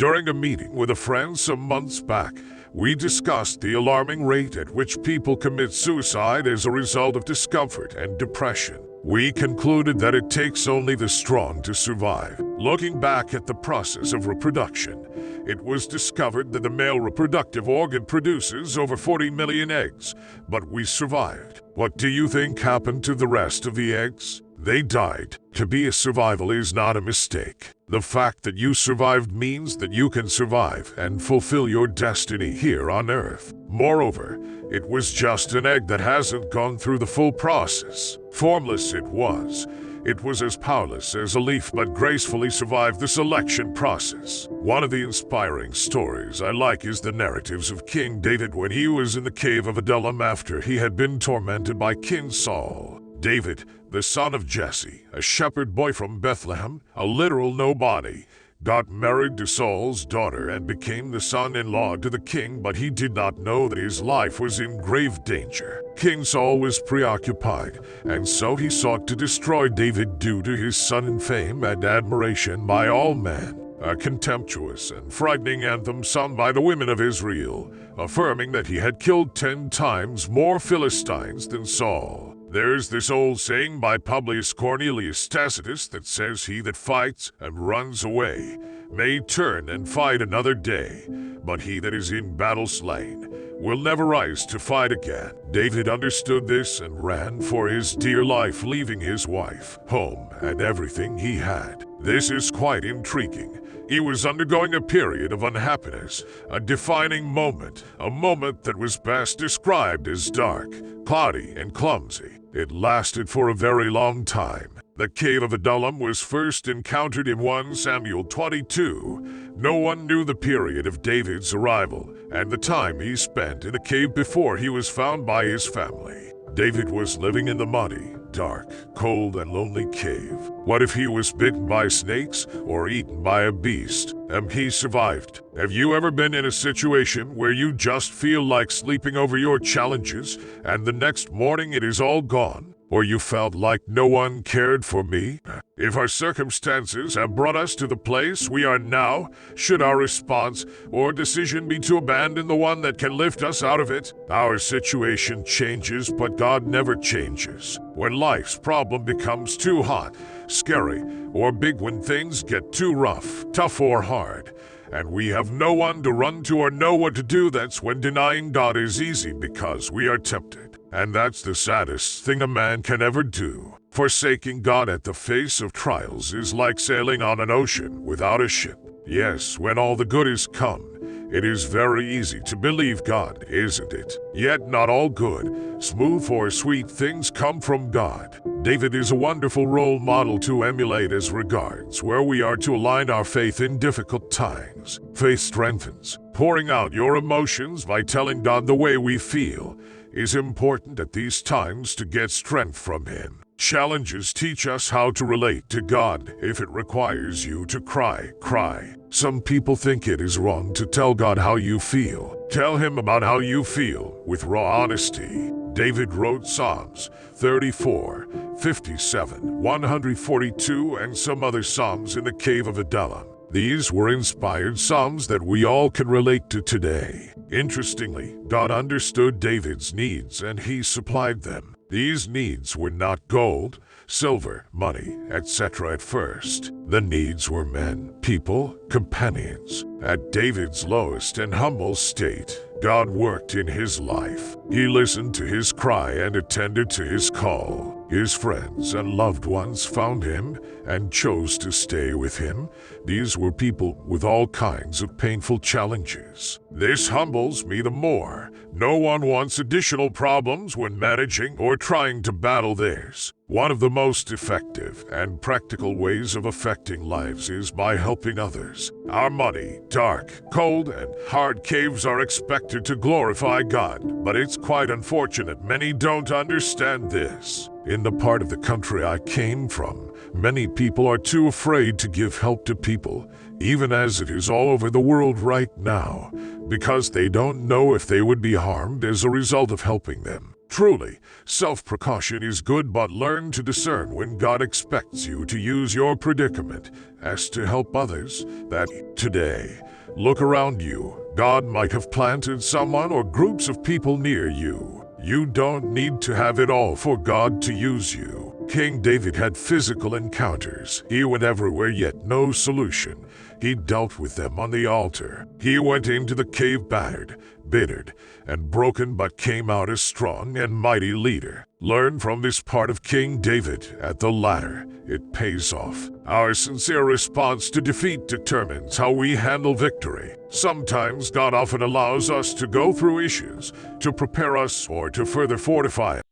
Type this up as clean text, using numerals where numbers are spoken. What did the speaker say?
During a meeting with a friend some months back, we discussed the alarming rate at which people commit suicide as a result of discomfort and depression. We concluded that it takes only the strong to survive. Looking back at the process of reproduction, it was discovered that the male reproductive organ produces over 40 million eggs, but we survived. What do you think happened to the rest of the eggs? They died. To be a survival is not a mistake. The fact that you survived means that you can survive and fulfill your destiny here on Earth. Moreover, it was just an egg that hasn't gone through the full process. Formless it was. It was as powerless as a leaf but gracefully survived the selection process. One of the inspiring stories I like is the narratives of King David when he was in the Cave of Adullam after he had been tormented by King Saul. David, the son of Jesse, a shepherd boy from Bethlehem, a literal nobody, got married to Saul's daughter and became the son-in-law to the king, but he did not know that his life was in grave danger. King Saul was preoccupied, and so he sought to destroy David due to his sudden fame and admiration by all men. A contemptuous and frightening anthem sung by the women of Israel, affirming that he had killed 10 times more Philistines than Saul. There's this old saying by Publius Cornelius Tacitus that says he that fights and runs away may turn and fight another day, but he that is in battle slain will never rise to fight again. David understood this and ran for his dear life, leaving his wife, home, and everything he had. This is quite intriguing. He was undergoing a period of unhappiness, a defining moment, a moment that was best described as dark, cloudy, and clumsy. It lasted for a very long time. The Cave of Adullam was first encountered in 1 Samuel 22. No one knew the period of David's arrival and the time he spent in the cave before he was found by his family. David was living in the muddy, dark, cold, and lonely cave. What if he was bitten by snakes or eaten by a beast? And he survived. Have you ever been in a situation where you just feel like sleeping over your challenges and the next morning it is all gone? Or you felt like no one cared for me? If our circumstances have brought us to the place we are now, should our response or decision be to abandon the one that can lift us out of it? Our situation changes, but God never changes. When life's problem becomes too hot, scary, or big, when things get too rough, tough, or hard, and we have no one to run to or know what to do, that's when denying God is easy because we are tempted. And that's the saddest thing a man can ever do. Forsaking God at the face of trials is like sailing on an ocean without a ship. Yes, when all the good is come, it is very easy to believe God, isn't it? Yet not all good, smooth, or sweet things come from God. David is a wonderful role model to emulate as regards where we are to align our faith in difficult times. Faith strengthens. Pouring out your emotions by telling God the way we feel is important at these times to get strength from Him. Challenges teach us how to relate to God. If it requires you to cry, cry. Some people think it is wrong to tell God how you feel. Tell Him about how you feel with raw honesty. David wrote Psalms 34, 57, 142, and some other psalms in the Cave of Adullam. These were inspired psalms that we all can relate to today. Interestingly, God understood David's needs and He supplied them. These needs were not gold, silver, money, etc. at first. The needs were men, people, companions. At David's lowest and humble state, God worked in his life. He listened to his cry and attended to his call. His friends and loved ones found him and chose to stay with him. These were people with all kinds of painful challenges. This humbles me the more. No one wants additional problems when managing or trying to battle theirs. One of the most effective and practical ways of affecting lives is by helping others. Our muddy, dark, cold, and hard caves are expected to glorify God, but it's quite unfortunate many don't understand this. In the part of the country I came from, many people are too afraid to give help to people, even as it is all over the world right now, because they don't know if they would be harmed as a result of helping them. Truly, self-precaution is good, but learn to discern when God expects you to use your predicament as to help others. That today, look around you. God might have planted someone or groups of people near you. You don't need to have it all for God to use you. King David had physical encounters. He went everywhere, yet no solution. He dealt with them on the altar. He went into the cave battered, bittered, and broken, but came out a strong and mighty leader. Learn from this part of King David. At the latter, it pays off. Our sincere response to defeat determines how we handle victory. Sometimes God often allows us to go through issues to prepare us or to further fortify us.